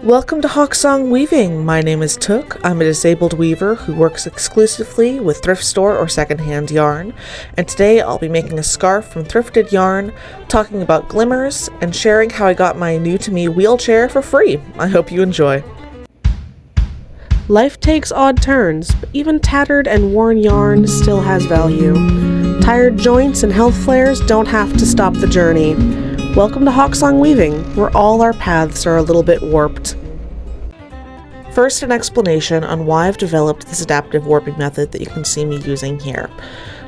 Welcome to Hawksong Weaving. My name is Took. I'm a disabled weaver who works exclusively with thrift store or secondhand yarn, and today I'll be making a scarf from thrifted yarn, talking about glimmers, and sharing how I got my new-to-me wheelchair for free. I hope you enjoy. Life takes odd turns, but even tattered and worn yarn still has value. Tired joints and health flares don't have to stop the journey. Welcome to Hawksong Weaving, where all our paths are a little bit warped. First, an explanation on why I've developed this adaptive warping method that you can see me using here.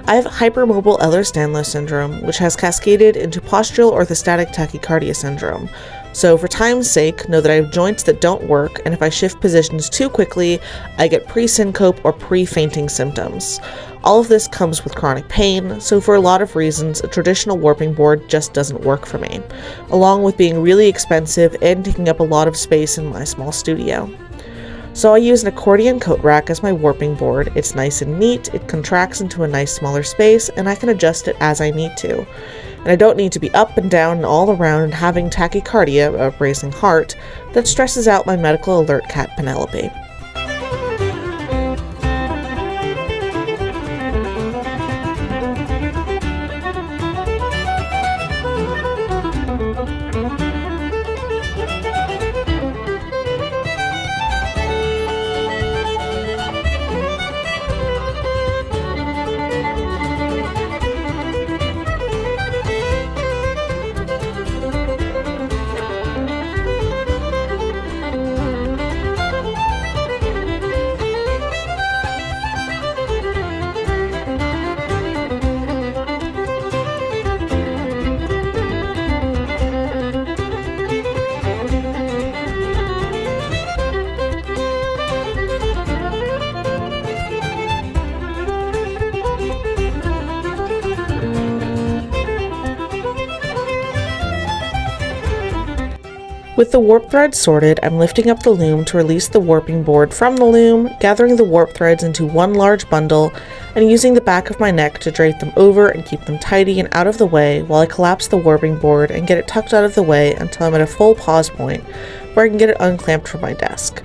I have hypermobile Ehlers-Danlos syndrome, which has cascaded into postural orthostatic tachycardia syndrome. So for time's sake, know that I have joints that don't work, and if I shift positions too quickly, I get pre-syncope or pre-fainting symptoms. All of this comes with chronic pain, so for a lot of reasons, a traditional warping board just doesn't work for me, along with being really expensive and taking up a lot of space in my small studio. So I use an accordion coat rack as my warping board. It's nice and neat, it contracts into a nice smaller space, and I can adjust it as I need to. And I don't need to be up and down and all around and having tachycardia, a racing heart, that stresses out my medical alert cat Penelope. With the warp threads sorted, I'm lifting up the loom to release the warping board from the loom, gathering the warp threads into one large bundle, and using the back of my neck to drape them over and keep them tidy and out of the way while I collapse the warping board and get it tucked out of the way until I'm at a full pause point where I can get it unclamped from my desk.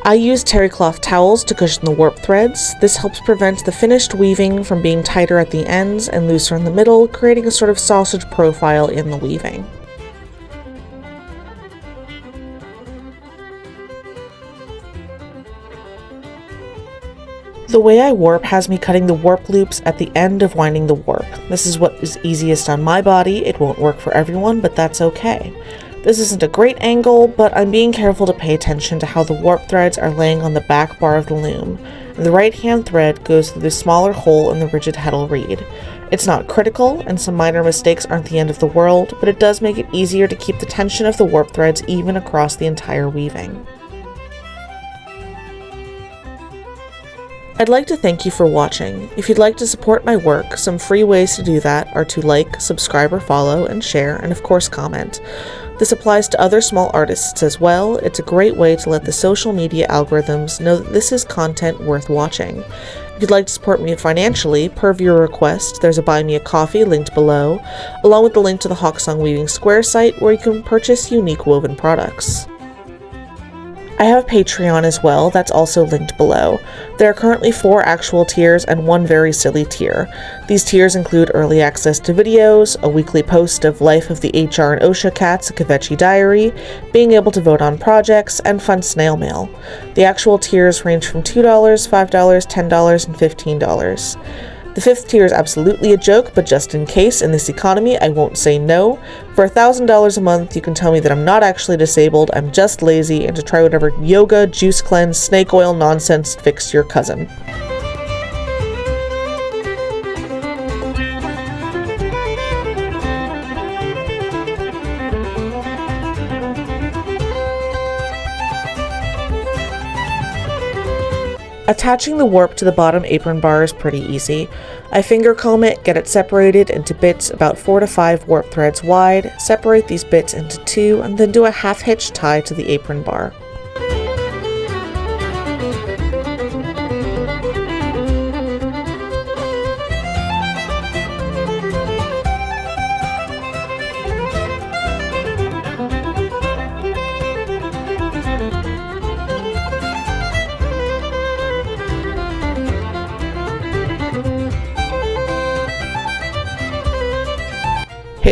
I use terry cloth towels to cushion the warp threads. This helps prevent the finished weaving from being tighter at the ends and looser in the middle, creating a sort of sausage profile in the weaving. The way I warp has me cutting the warp loops at the end of winding the warp. This is what is easiest on my body. It won't work for everyone, but that's okay. This isn't a great angle, but I'm being careful to pay attention to how the warp threads are laying on the back bar of the loom, and the right-hand thread goes through the smaller hole in the rigid heddle reed. It's not critical, and some minor mistakes aren't the end of the world, but it does make it easier to keep the tension of the warp threads even across the entire weaving. I'd like to thank you for watching. If you'd like to support my work, some free ways to do that are to like, subscribe or follow, and share, and of course comment. This applies to other small artists as well. It's a great way to let the social media algorithms know that this is content worth watching. If you'd like to support me financially, per viewer request, there's a Buy Me a Coffee linked below, along with the link to the Hawksong Weaving Square site where you can purchase unique woven products. I have a Patreon as well, that's also linked below. There are currently 4 actual tiers and 1 very silly tier. These tiers include early access to videos, a weekly post of Life of the HR and OSHA Cats, a Kvetchy diary, being able to vote on projects, and fun snail mail. The actual tiers range from $2, $5, $10, and $15. The 5th tier is absolutely a joke, but just in case, in this economy, I won't say no. For $1,000 a month, you can tell me that I'm not actually disabled, I'm just lazy, and to try whatever yoga, juice cleanse, snake oil nonsense fixed your cousin. Attaching the warp to the bottom apron bar is pretty easy. I finger comb it, get it separated into bits about 4 to 5 warp threads wide, separate these bits into 2, and then do a half hitch tie to the apron bar.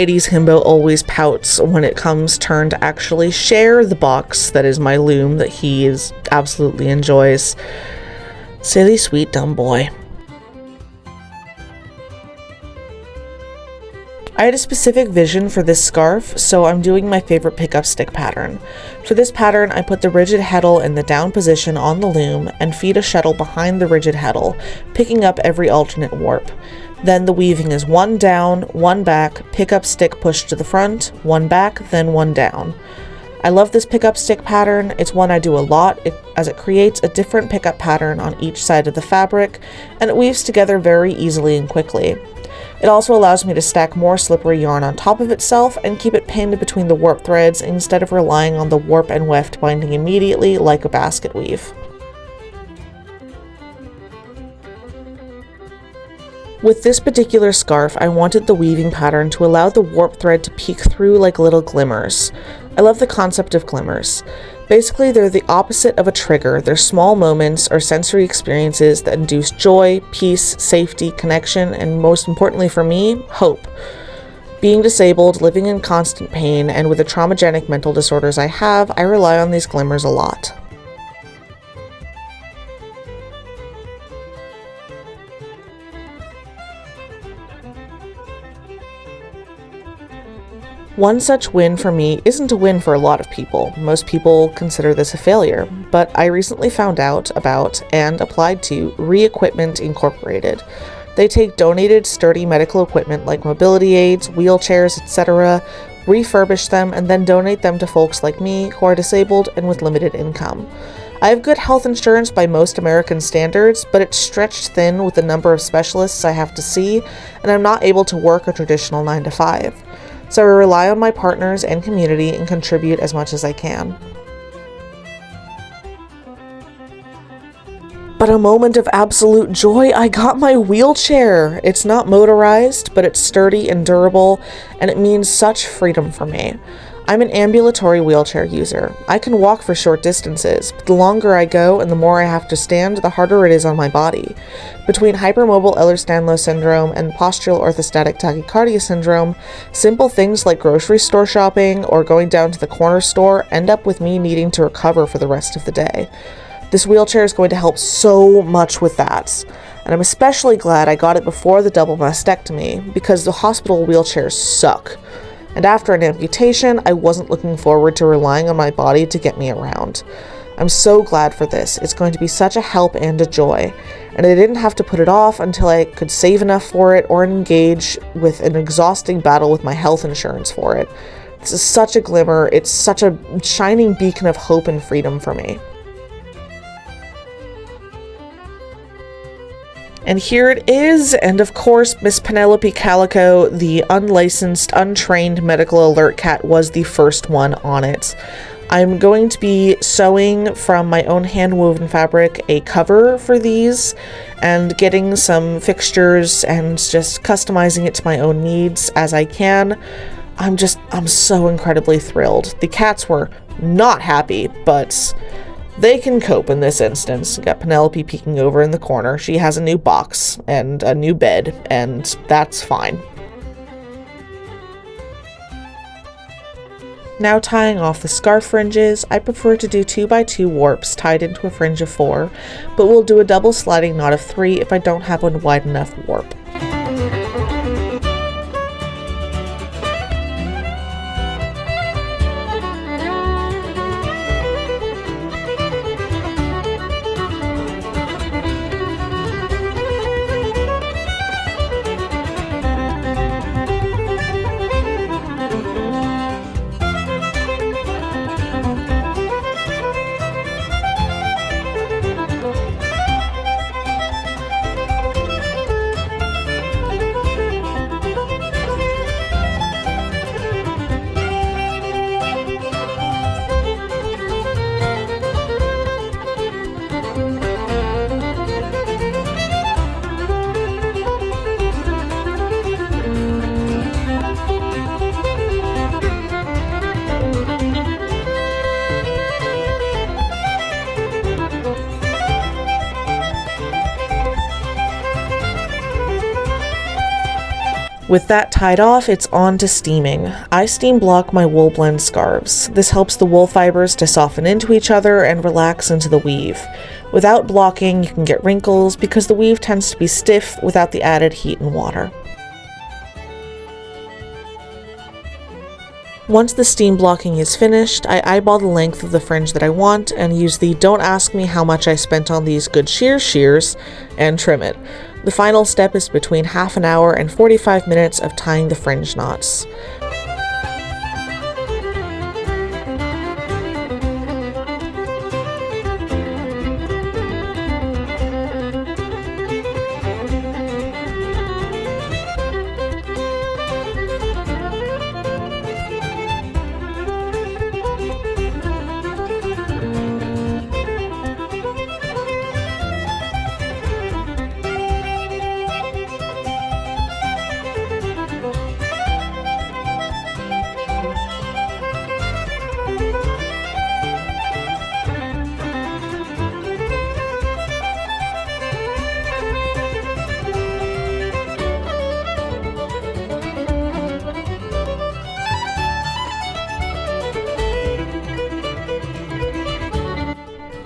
80s himbo always pouts when it comes turn to actually share the box that is my loom that he absolutely enjoys. Silly sweet dumb boy. I had a specific vision for this scarf, so I'm doing my favorite pickup stick pattern. For this pattern, I put the rigid heddle in the down position on the loom and feed a shuttle behind the rigid heddle, picking up every alternate warp. Then the weaving is one down, one back, pickup stick pushed to the front, one back, then one down. I love this pickup stick pattern. It's one I do a lot as it creates a different pickup pattern on each side of the fabric, and it weaves together very easily and quickly. It also allows me to stack more slippery yarn on top of itself and keep it pinned between the warp threads instead of relying on the warp and weft binding immediately like a basket weave. With this particular scarf, I wanted the weaving pattern to allow the warp thread to peek through like little glimmers. I love the concept of glimmers. Basically, they're the opposite of a trigger. They're small moments or sensory experiences that induce joy, peace, safety, connection, and most importantly for me, hope. Being disabled, living in constant pain, and with the traumagenic mental disorders I have, I rely on these glimmers a lot. One such win for me isn't a win for a lot of people. Most people consider this a failure, but I recently found out about and applied to Re-Equipment Incorporated. They take donated sturdy medical equipment like mobility aids, wheelchairs, etc., refurbish them, and then donate them to folks like me who are disabled and with limited income. I have good health insurance by most American standards, but it's stretched thin with the number of specialists I have to see, and I'm not able to work a traditional 9 to 5. So I rely on my partners and community and contribute as much as I can. But a moment of absolute joy, I got my wheelchair! It's not motorized, but it's sturdy and durable, and it means such freedom for me. I'm an ambulatory wheelchair user. I can walk for short distances, but the longer I go and the more I have to stand, the harder it is on my body. Between hypermobile Ehlers-Danlos syndrome and postural orthostatic tachycardia syndrome, simple things like grocery store shopping or going down to the corner store end up with me needing to recover for the rest of the day. This wheelchair is going to help so much with that. And I'm especially glad I got it before the double mastectomy, because the hospital wheelchairs suck. And after an amputation, I wasn't looking forward to relying on my body to get me around. I'm so glad for this. It's going to be such a help and a joy. And I didn't have to put it off until I could save enough for it or engage with an exhausting battle with my health insurance for it. This is such a glimmer. It's such a shining beacon of hope and freedom for me. And here it is, and of course, Miss Penelope Calico, the unlicensed, untrained medical alert cat, was the first one on it. I'm going to be sewing from my own hand-woven fabric a cover for these, and getting some fixtures and just customizing it to my own needs as I can. I'm so incredibly thrilled. The cats were not happy, but they can cope in this instance. Got Penelope peeking over in the corner. She has a new box and a new bed, and that's fine. Now tying off the scarf fringes, I prefer to do 2x2 warps tied into a fringe of 4, but we'll do a double sliding knot of 3 if I don't have a wide enough warp. With that tied off, it's on to steaming. I steam block my wool blend scarves. This helps the wool fibers to soften into each other and relax into the weave. Without blocking, you can get wrinkles because the weave tends to be stiff without the added heat and water. Once the steam blocking is finished, I eyeball the length of the fringe that I want and use the "don't ask me how much I spent on these good shears" and trim it. The final step is between half an hour and 45 minutes of tying the fringe knots.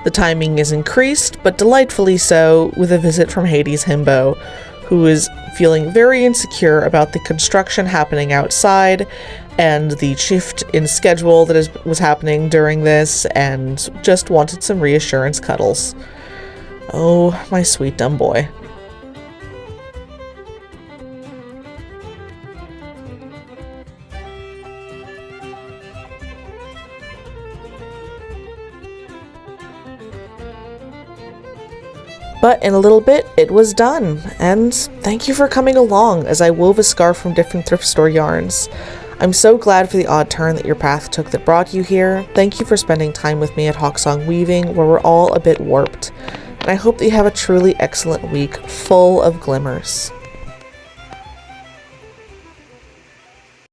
The timing is increased, but delightfully so, with a visit from Hades Himbo, who is feeling very insecure about the construction happening outside and the shift in schedule that was happening during this, and just wanted some reassurance cuddles. Oh, my sweet dumb boy. But in a little bit, it was done, and thank you for coming along as I wove a scarf from different thrift store yarns. I'm so glad for the odd turn that your path took that brought you here. Thank you for spending time with me at Hawksong Weaving, where we're all a bit warped. And I hope that you have a truly excellent week full of glimmers.